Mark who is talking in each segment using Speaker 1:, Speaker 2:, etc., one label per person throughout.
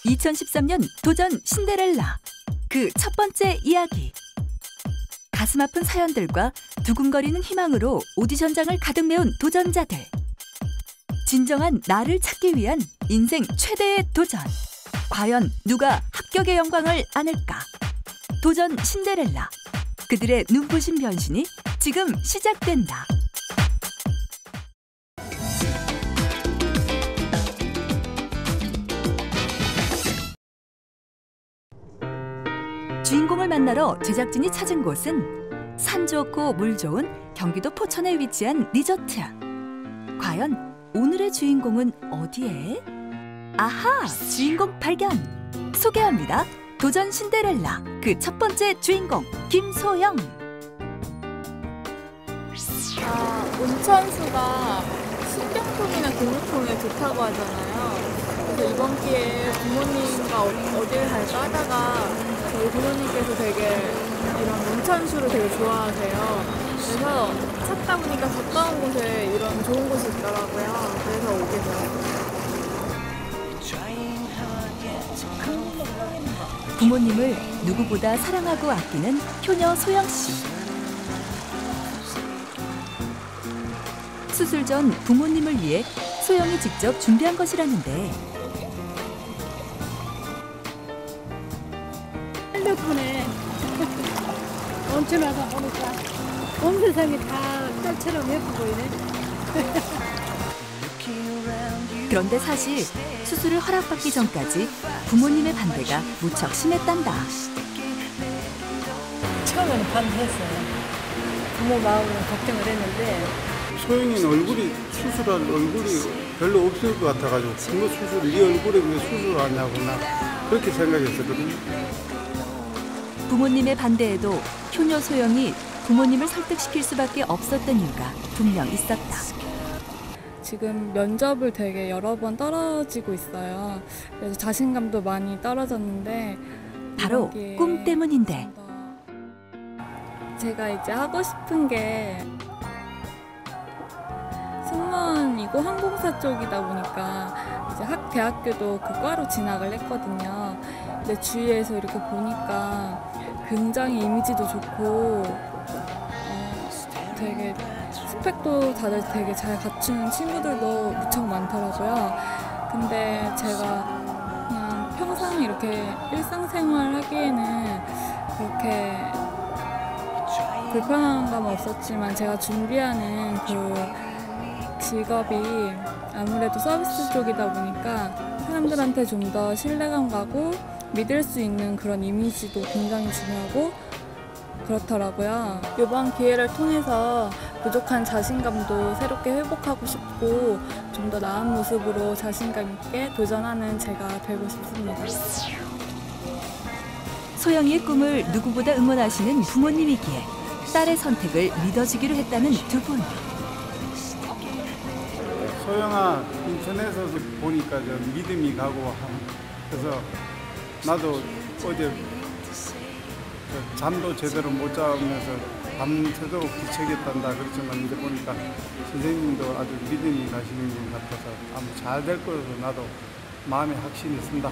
Speaker 1: 2013년 도전 신데렐라 그 첫 번째 이야기. 가슴 아픈 사연들과 두근거리는 희망으로 오디션장을 가득 메운 도전자들. 진정한 나를 찾기 위한 인생 최대의 도전. 과연 누가 합격의 영광을 안을까? 도전 신데렐라. 그들의 눈부신 변신이 지금 시작된다. 주인공을 만나러 제작진이 찾은 곳은 산 좋고 물 좋은 경기도 포천에 위치한 리조트. 과연 오늘의 주인공은 어디에? 아하! 주인공 발견! 소개합니다. 도전 신데렐라 그 첫 번째 주인공 김소영.
Speaker 2: 온천수가 신경통이나 근육통에 좋다고 하잖아요. 그래서 이번 기회에 부모님과 어딜 갈까 하다가 저희 부모님께서 되게 이런 온천수를 되게 좋아하세요. 그래서 찾다 보니까 가까운 곳에 이런 좋은 곳이 있더라고요. 그래서 오게 되었어요.
Speaker 1: 부모님을 누구보다 사랑하고 아끼는 효녀 소영 씨. 수술 전 부모님을 위해 소영이 직접 준비한 것이라는데.
Speaker 3: 핸드폰에 온천 와서 보니까 온 세상이 다 딸처럼 예뻐 보이네.
Speaker 1: 그런데 사실 수술을 허락받기 전까지 부모님의 반대가 무척 심했단다.
Speaker 3: 처음에는 반대했어요. 부모 마음으로 걱정을 했는데
Speaker 4: 소영이는 얼굴이 수술할 얼굴이 별로 없을 것 같아가지고 부모 수술 이 얼굴에 왜 수술을 하냐고 나 그렇게 생각했었거든요.
Speaker 1: 부모님의 반대에도 효녀 소영이 부모님을 설득시킬 수밖에 없었던 이유가 분명 있었다.
Speaker 2: 지금 면접을 되게 여러 번 떨어지고 있어요. 그래서 자신감도 많이 떨어졌는데
Speaker 1: 바로 꿈 때문인데.
Speaker 2: 제가 이제 하고 싶은 게 승무원이고 항공사 쪽이다 보니까 이제 대학교도 그 과로 진학을 했거든요. 근데 주위에서 이렇게 보니까 굉장히 이미지도 좋고 되게 스펙도 다들 되게 잘 갖춘 친구들도 무척 많더라고요. 근데 제가 그냥 평생 이렇게 일상생활 하기에는 그렇게 불편한 감은 없었지만 제가 준비하는 그 직업이 아무래도 서비스 쪽이다 보니까 사람들한테 좀 더 신뢰감 가고 믿을 수 있는 그런 이미지도 굉장히 중요하고 그렇더라고요. 이번 기회를 통해서 부족한 자신감도 새롭게 회복하고 싶고 좀 더 나은 모습으로 자신감 있게 도전하는 제가 되고 싶습니다.
Speaker 1: 소영이의 꿈을 누구보다 응원하시는 부모님이기에 딸의 선택을 믿어주기로 했다는 두 분.
Speaker 4: 소영아 인터넷에서 보니까 좀 믿음이 가고 그래서 나도 어제 잠도 제대로 못 자면서 밤새도록 뒤척였단다 그렇지만 이제 보니까 선생님도 아주 믿음이 가시는 것 같아서 아마 잘 될 거라서 나도 마음에 확신이 든다.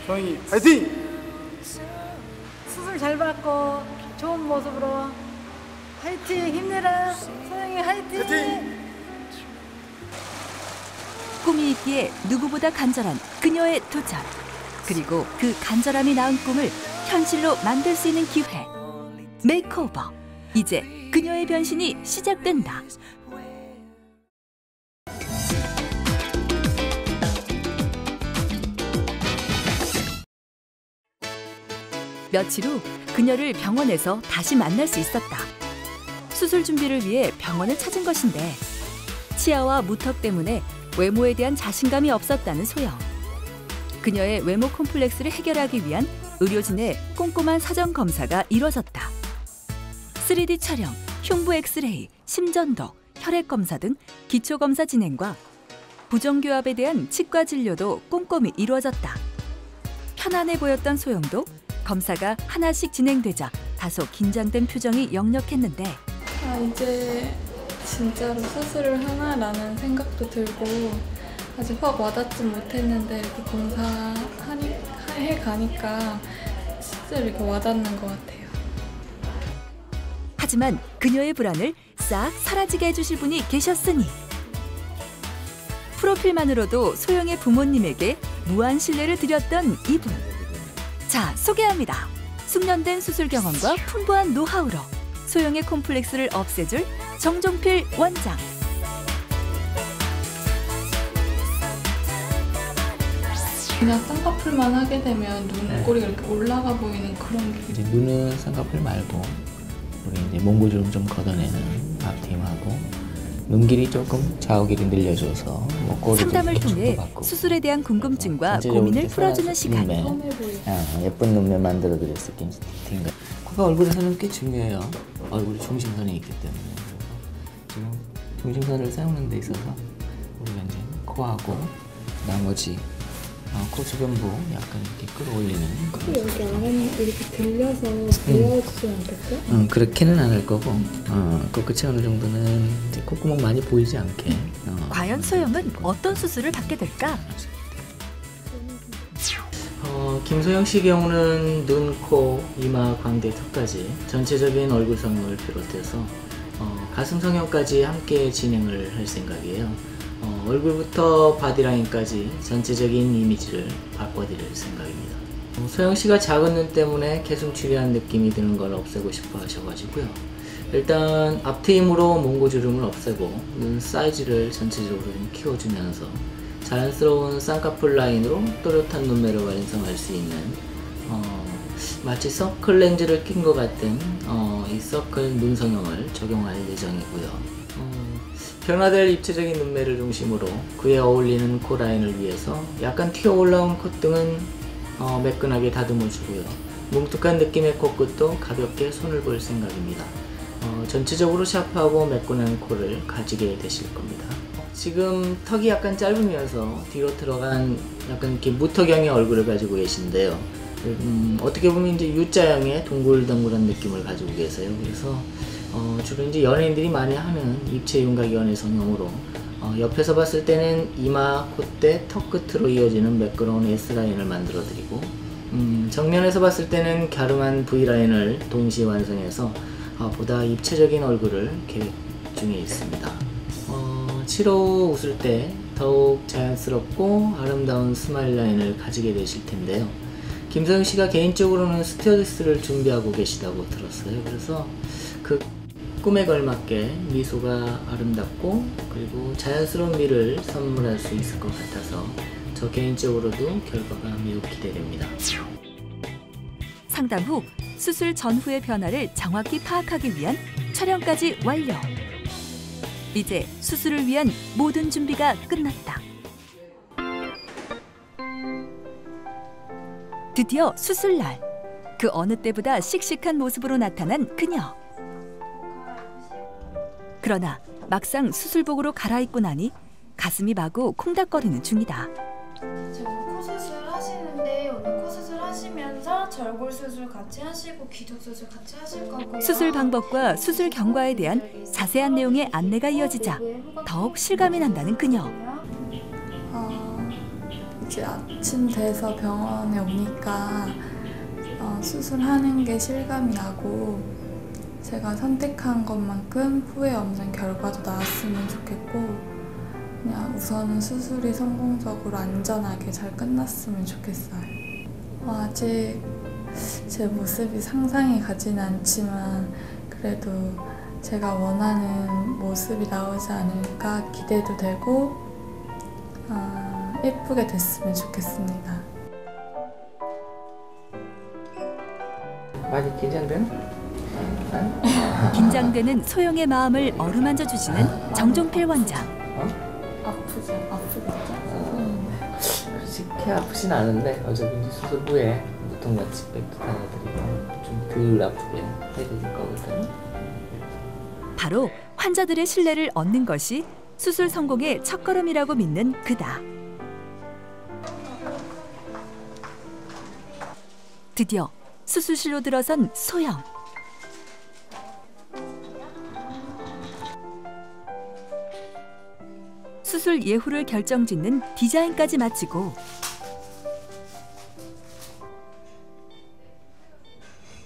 Speaker 4: 소영이 화이팅!
Speaker 3: 수술 잘 받고 좋은 모습으로 화이팅! 힘내라! 소영이 화이팅!
Speaker 4: 화이팅!
Speaker 1: 꿈이 있기에 누구보다 간절한 그녀의 도전. 그리고 그 간절함이 낳은 꿈을 현실로 만들 수 있는 기회. 메이크오버. 이제 그녀의 변신이 시작된다. 며칠 후 그녀를 병원에서 다시 만날 수 있었다. 수술 준비를 위해 병원을 찾은 것인데 치아와 무턱 때문에 외모에 대한 자신감이 없었다는 소영. 그녀의 외모 콤플렉스를 해결하기 위한 의료진의 꼼꼼한 사전 검사가 이뤄졌다. 3D 촬영, 흉부 엑스레이, 심전도, 혈액 검사 등 기초 검사 진행과 부정교합에 대한 치과 진료도 꼼꼼히 이루어졌다. 편안해 보였던 소영도 검사가 하나씩 진행되자 다소 긴장된 표정이 역력했는데
Speaker 2: 이제 진짜로 수술을 하나라는 생각도 들고 아직 확 와닿지 못했는데 이렇게 봉사해 가니까 실제로 이렇게 와닿는 것 같아요.
Speaker 1: 하지만 그녀의 불안을 싹 사라지게 해주실 분이 계셨으니 프로필만으로도 소영의 부모님에게 무한 신뢰를 드렸던 이분. 자, 소개합니다. 숙련된 수술 경험과 풍부한 노하우로 소영의 콤플렉스를 없애줄 정종필 원장.
Speaker 2: 그냥 쌍꺼풀만 하게 되면 눈꼬리가 이렇게 올라가 보이는 그런 게
Speaker 5: 이제 눈은 쌍꺼풀 말고 우리 이제 몽고주름 좀 걷어내는 앞트임하고 눈 길이 조금 좌우 길이 늘려줘서 꼬리
Speaker 1: 상담을 통해 수술에 대한 궁금증과 고민을 풀어주는 시간.
Speaker 5: 예쁜 눈매 만들어드릴 수 있게 스틱인가. 코가 얼굴에서는 꽤 중요해요. 얼굴에 중심선이 있기 때문에. 지금 중심선을 세우는 데 있어서 우리가 이제 코하고 나머지 코 주변부 약간 이렇게 끌어올리는.
Speaker 2: 여기 안에 이렇게 들려서 보여주지 않겠죠?
Speaker 5: 그렇게는 안 할 거고 코끝이 어느 정도는 이제 콧구멍 많이 보이지 않게.
Speaker 1: 과연 소영은 어떤 수술을 받게 될까?
Speaker 5: 김소영 씨 경우는 눈, 코, 이마, 광대, 턱까지 전체적인 얼굴 성형을 비롯해서 가슴 성형까지 함께 진행을 할 생각이에요. 얼굴부터 바디라인까지 전체적인 이미지를 바꿔드릴 생각입니다. 소영 씨가 작은 눈 때문에 개슴츠레한 느낌이 드는 걸 없애고 싶어 하셔가지고요. 일단 앞트임으로 몽고주름을 없애고 눈 사이즈를 전체적으로 좀 키워주면서 자연스러운 쌍꺼풀 라인으로 또렷한 눈매를 완성할 수 있는 마치 서클 렌즈를 낀 것 같은 이 서클 눈 성형을 적용할 예정이고요. 변화될 입체적인 눈매를 중심으로 그에 어울리는 코 라인을 위해서 약간 튀어 올라온 콧등은 매끈하게 다듬어주고요. 뭉툭한 느낌의 코끝도 가볍게 손을 볼 생각입니다. 전체적으로 샤프하고 매끈한 코를 가지게 되실 겁니다. 지금 턱이 약간 짧으면서 뒤로 들어간 약간 이렇게 무턱형의 얼굴을 가지고 계신데요. 어떻게 보면 이제 U자형의 동글동글한 느낌을 가지고 계세요. 그래서 주로 이제 연예인들이 많이 하는 입체 윤곽 연해 성형으로 옆에서 봤을 때는 이마, 콧대, 턱 끝으로 이어지는 매끄러운 S라인을 만들어 드리고 정면에서 봤을 때는 갸름한 V라인을 동시에 완성해서 보다 입체적인 얼굴을 계획 중에 있습니다. 치로 웃을 때 더욱 자연스럽고 아름다운 스마일 라인을 가지게 되실 텐데요. 김소영 씨가 개인적으로는 스튜어디스를 준비하고 계시다고 들었어요. 그래서 그 꿈에 걸맞게 미소가 아름답고 그리고 자연스러운 미를 선물할 수 있을 것 같아서 저 개인적으로도 결과가 매우 기대됩니다.
Speaker 1: 상담 후 수술 전후의 변화를 정확히 파악하기 위한 촬영까지 완료. 이제 수술을 위한 모든 준비가 끝났다. 드디어 수술날. 그 어느 때보다 씩씩한 모습으로 나타난 그녀. 그러나 막상 수술복으로 갈아입고 나니 가슴이 마구 콩닥거리는 중이다.
Speaker 6: 지금 코 수술 하시는데 오늘 코 수술 하시면서 절골 수술 같이 하시고 기족 수술 같이 하실 거고요.
Speaker 1: 수술 방법과 수술 경과에 대한 자세한 내용의 안내가 이어지자 더욱 실감이 난다는 그녀.
Speaker 2: 이제 아침 돼서 병원에 오니까 수술하는 게 실감이 나고 제가 선택한 것만큼 후회 없는 결과도 나왔으면 좋겠고 그냥 우선은 수술이 성공적으로 안전하게 잘 끝났으면 좋겠어요. 아직 제 모습이 상상이 가지는 않지만 그래도 제가 원하는 모습이 나오지 않을까 기대도 되고 예쁘게 됐으면 좋겠습니다.
Speaker 5: 많이 긴장되나?
Speaker 1: 긴장되는 소영의 마음을 어루만져 주시는 정종필 원장.
Speaker 2: 아프죠?
Speaker 5: 그렇지 꽤 아프진 않은데 어차피 이제 수술 후에 보통같이 백도 달아드리고 좀 덜 아프게 해드릴 거거든요.
Speaker 1: 바로 환자들의 신뢰를 얻는 것이 수술 성공의 첫걸음이라고 믿는 그다. 드디어 수술실로 들어선 소영. 수술 예후를 결정짓는 디자인까지 마치고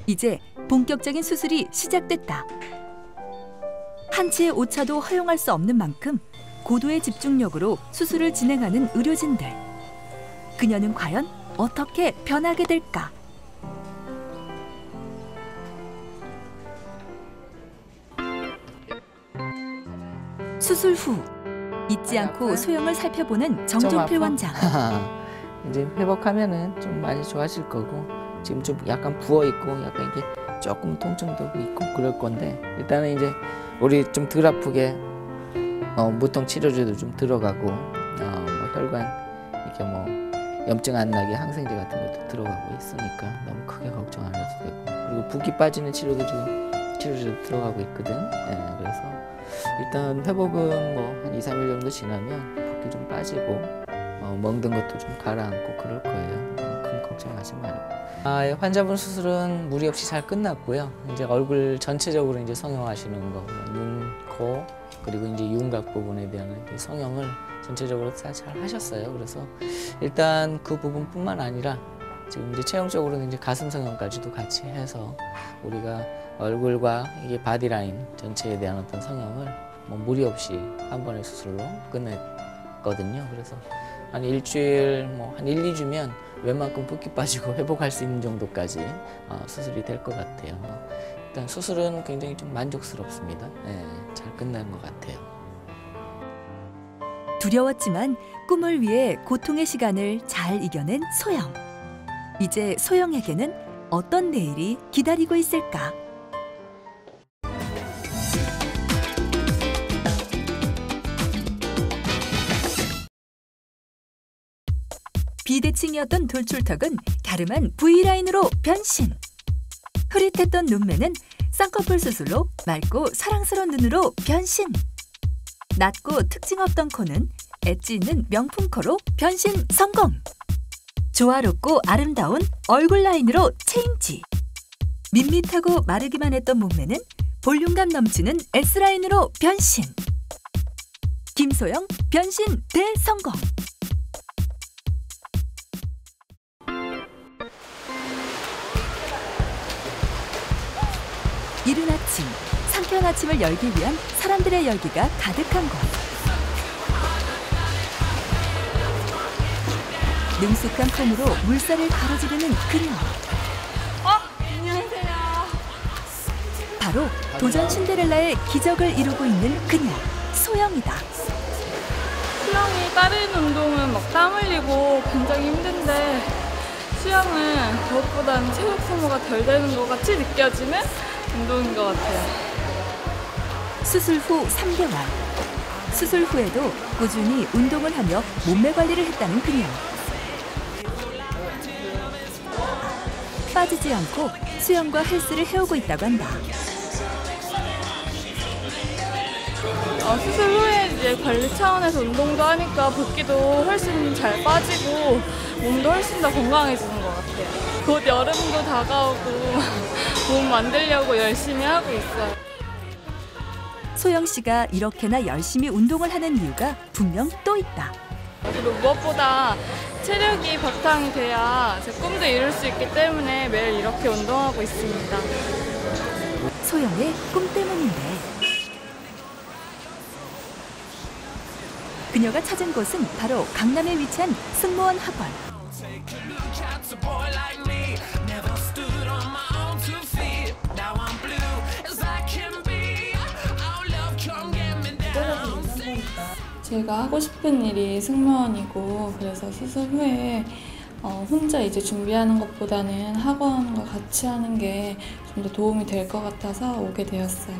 Speaker 1: 이제 본격적인 수술이 시작됐다. 한치의 오차도 허용할 수 없는 만큼 고도의 집중력으로 수술을 진행하는 의료진들. 그녀는 과연 어떻게 변하게 될까? 수술 후 잊지 않고 소영을 살펴보는 정종필 원장.
Speaker 7: 이제 회복하면은 좀 많이 좋아질 거고, 지금 좀 약간 부어 있고 약간 이게 조금 통증도 있고 그럴 건데, 일단은 이제 우리 좀 덜 아프게 무통 치료제도 좀 들어가고, 뭐 혈관 이렇게 뭐 염증 안 나게 항생제 같은 것도 들어가고 있으니까 너무 크게 걱정 안 해도 되고, 그리고 붓기 빠지는 치료도 지금 치료제도 들어가고 있거든. 예, 그래서 일단 회복은 뭐 한 2-3일 정도 지나면 붓기 좀 빠지고 멍든 것도 좀 가라앉고 그럴 거예요. 큰 걱정하지 말고. 환자분 수술은 무리 없이 잘 끝났고요. 이제 얼굴 전체적으로 이제 성형하시는 거, 눈, 코, 그리고 이제 윤곽 부분에 대한 성형을 전체적으로 다 잘 하셨어요. 그래서 일단 그 부분뿐만 아니라 지금 이제 최종적으로는 이제 가슴 성형까지도 같이 해서 우리가 얼굴과 이게 바디라인 전체에 대한 어떤 성형을 뭐 무리 없이 한 번의 수술로 끝냈거든요. 그래서 한 일주일, 뭐 한 1-2주면 웬만큼 붓기 빠지고 회복할 수 있는 정도까지 수술이 될 것 같아요. 일단 수술은 굉장히 좀 만족스럽습니다. 네, 잘 끝난 것 같아요.
Speaker 1: 두려웠지만 꿈을 위해 고통의 시간을 잘 이겨낸 소영. 이제 소영에게는 어떤 내일이 기다리고 있을까? 비대칭이었던 돌출턱은 갸름한 V라인으로 변신. 흐릿했던 눈매는 쌍꺼풀 수술로 맑고 사랑스러운 눈으로 변신. 낮고 특징 없던 코는 엣지 있는 명품 코로 변신 성공. 조화롭고 아름다운 얼굴 라인으로 체인지. 밋밋하고 마르기만 했던 몸매는 볼륨감 넘치는 S라인으로 변신. 김소영 변신 대성공. 이른 아침, 상쾌한 아침을 열기 위한 사람들의 열기가 가득한 곳. 능숙한 폼으로 물살을 가로지르는 그녀.
Speaker 2: 안녕하세요.
Speaker 1: 바로 도전 신데렐라의 기적을 이루고 있는 그녀, 소영이다.
Speaker 2: 수영이 다른 운동은 막 땀 흘리고 굉장히 힘든데 수영은 그것보다는 체력 소모가 덜 되는 것 같이 느껴지는 운동인 것 같아요.
Speaker 1: 수술 후 3개월. 수술 후에도 꾸준히 운동을 하며 몸매 관리를 했다는 그녀. 빠지지 않고 수영과 헬스를 해오고 있다고 한다.
Speaker 2: 수술 후에 이제 관리 차원에서 운동도 하니까 붓기도 훨씬 잘 빠지고 몸도 훨씬 더 건강해지는 것 같아요. 곧 여름도 다가오고 몸 만들려고 열심히 하고 있어요.
Speaker 1: 소영 씨가 이렇게나 열심히 운동을 하는 이유가 분명 또 있다.
Speaker 2: 그리고 무엇보다 체력이 바탕이 돼야 제 꿈도 이룰 수 있기 때문에 매일 이렇게 운동하고 있습니다.
Speaker 1: 소영의 꿈 때문인데. 그녀가 찾은 곳은 바로 강남에 위치한 승무원 학원.
Speaker 2: 제가 하고 싶은 일이 승무원이고, 그래서 수술 후에 혼자 이제 준비하는 것보다는 학원과 같이 하는 게 좀 더 도움이 될 것 같아서 오게 되었어요.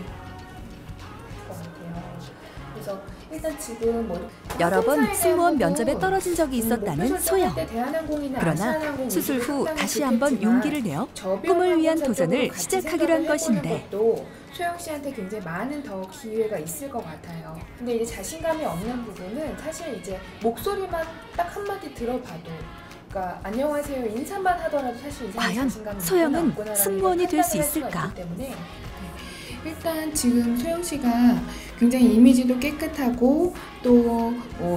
Speaker 8: 그래서 일단 지금
Speaker 1: 여러 번 승무원 면접에 떨어진 적이 있었다는 소영. 그러나 수술 후 다시 한번 용기를 내어 꿈을 위한 도전을 시작하기로 한 것인데
Speaker 8: 소영 씨한테 굉장히 많은 더 기회가 있을 것 같아요. 근데 이제 자신감이 없는 부분은 사실 이제 목소리만 딱 한마디 들어봐도, 그러니까 안녕하세요 인사만 하더라도 사실 이상한
Speaker 1: 과연
Speaker 8: 자신감이
Speaker 1: 소영은 승무원이 될 수 있을까?
Speaker 8: 때문에 일단 지금 소영 씨가 굉장히 이미지도 깨끗하고 또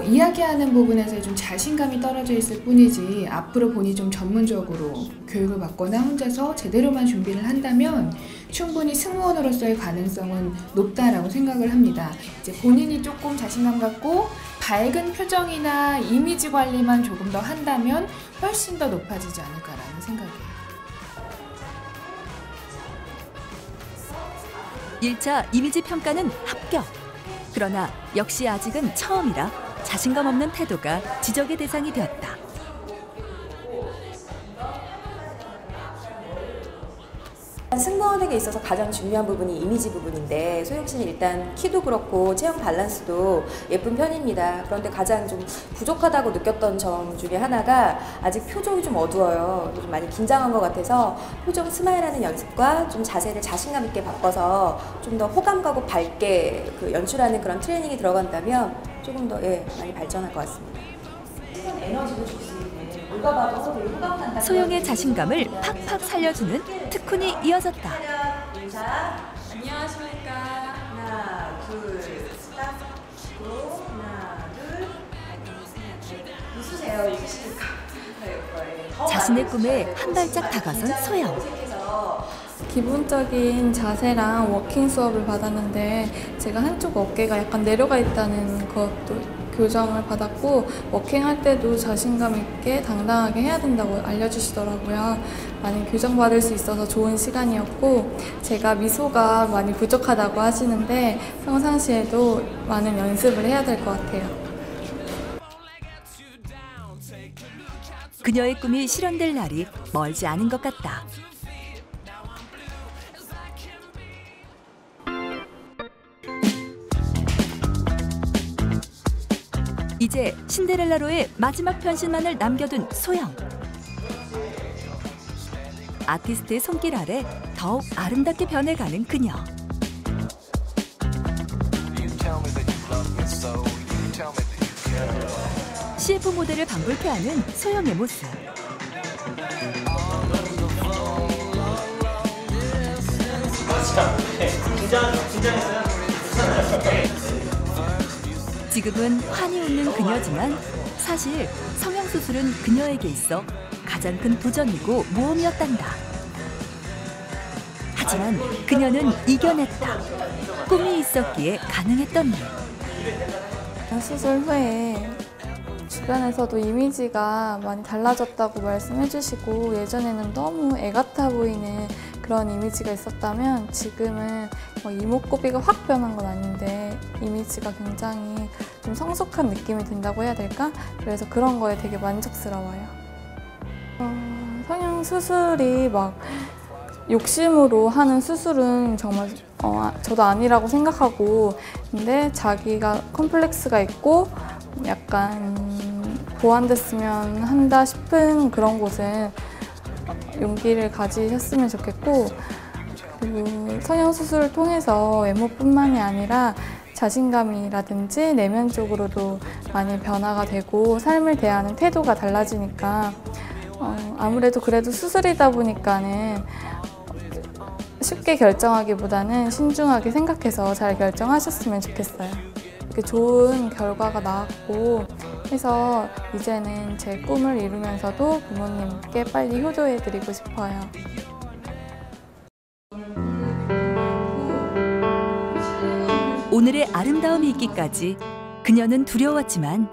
Speaker 8: 이야기하는 부분에서 좀 자신감이 떨어져 있을 뿐이지 앞으로 본인이 좀 전문적으로 교육을 받거나 혼자서 제대로만 준비를 한다면 충분히 승무원으로서의 가능성은 높다라고 생각을 합니다. 이제 본인이 조금 자신감 갖고 밝은 표정이나 이미지 관리만 조금 더 한다면 훨씬 더 높아지지 않을까라는 생각이에요.
Speaker 1: 1차 이미지 평가는 합격. 그러나 역시 아직은 처음이라 자신감 없는 태도가 지적의 대상이 되었다.
Speaker 9: 승무원에게 있어서 가장 중요한 부분이 이미지 부분인데 소영 씨는 일단 키도 그렇고 체형 밸런스도 예쁜 편입니다. 그런데 가장 좀 부족하다고 느꼈던 점 중에 하나가 아직 표정이 좀 어두워요. 좀 많이 긴장한 것 같아서 표정 스마일하는 연습과 좀 자세를 자신감 있게 바꿔서 좀 더 호감 가고 밝게 연출하는 그런 트레이닝이 들어간다면 조금 더 많이 발전할 것 같습니다. 에너지도 좋습니다.
Speaker 1: 소영의 자신감을 팍팍 살려주는 특훈이 이어졌다.
Speaker 9: 안녕하십니까. 하나, 둘, 스탑. 하나, 둘. 웃으세요. 읽으시니까.
Speaker 1: 자신의 꿈에 한 발짝 다가선 소영.
Speaker 2: 기본적인 자세랑 워킹 수업을 받았는데 제가 한쪽 어깨가 약간 내려가 있다는 것도 교정을 받았고 워킹할 때도 자신감 있게 당당하게 해야 된다고 알려주시더라고요. 많이 교정받을 수 있어서 좋은 시간이었고 제가 미소가 많이 부족하다고 하시는데 평상시에도 많은 연습을 해야 될 것 같아요.
Speaker 1: 그녀의 꿈이 실현될 날이 멀지 않은 것 같다. 이제 신데렐라로의 마지막 변신만을 남겨둔 소영. 아티스트의 손길 아래 더욱 아름답게 변해가는 그녀. CF 모델을 방불케하는 소영의 모습. 지금은 환히 웃는 그녀지만 사실 성형수술은 그녀에게 있어 가장 큰 도전이고 모험이었단다. 하지만 그녀는 이겨냈다. 꿈이 있었기에 가능했던 일.
Speaker 2: 수술 후에 주변에서도 이미지가 많이 달라졌다고 말씀해 주시고 예전에는 너무 애 같아 보이는 그런 이미지가 있었다면 지금은 이목구비가 확 변한 건 아닌데 이미지가 굉장히 좀 성숙한 느낌이 든다고 해야 될까? 그래서 그런 거에 되게 만족스러워요. 성형 수술이 막 욕심으로 하는 수술은 정말 저도 아니라고 생각하고 근데 자기가 컴플렉스가 있고 약간 보완됐으면 한다 싶은 그런 곳은 용기를 가지셨으면 좋겠고 그리고 성형수술을 통해서 외모뿐만이 아니라 자신감이라든지 내면적으로도 많이 변화가 되고 삶을 대하는 태도가 달라지니까 아무래도 그래도 수술이다 보니까는 쉽게 결정하기보다는 신중하게 생각해서 잘 결정하셨으면 좋겠어요. 좋은 결과가 나왔고 해서 이제는 제 꿈을 이루면서도 부모님께 빨리 효도해드리고 싶어요.
Speaker 1: 오늘의 아름다움이 있기까지 그녀는 두려웠지만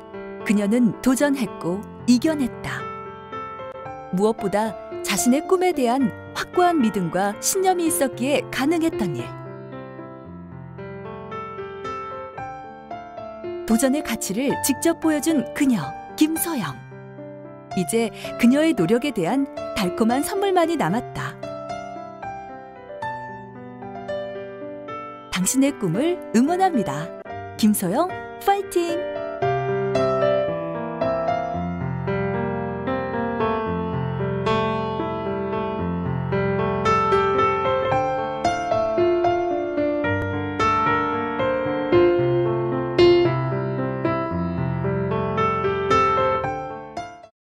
Speaker 1: 그녀는 도전했고 이겨냈다. 무엇보다 자신의 꿈에 대한 확고한 믿음과 신념이 있었기에 가능했던 일. 도전의 가치를 직접 보여준 그녀, 김소영. 이제 그녀의 노력에 대한 달콤한 선물만이 남았다. 당신의 꿈을 응원합니다. 김소영, 파이팅!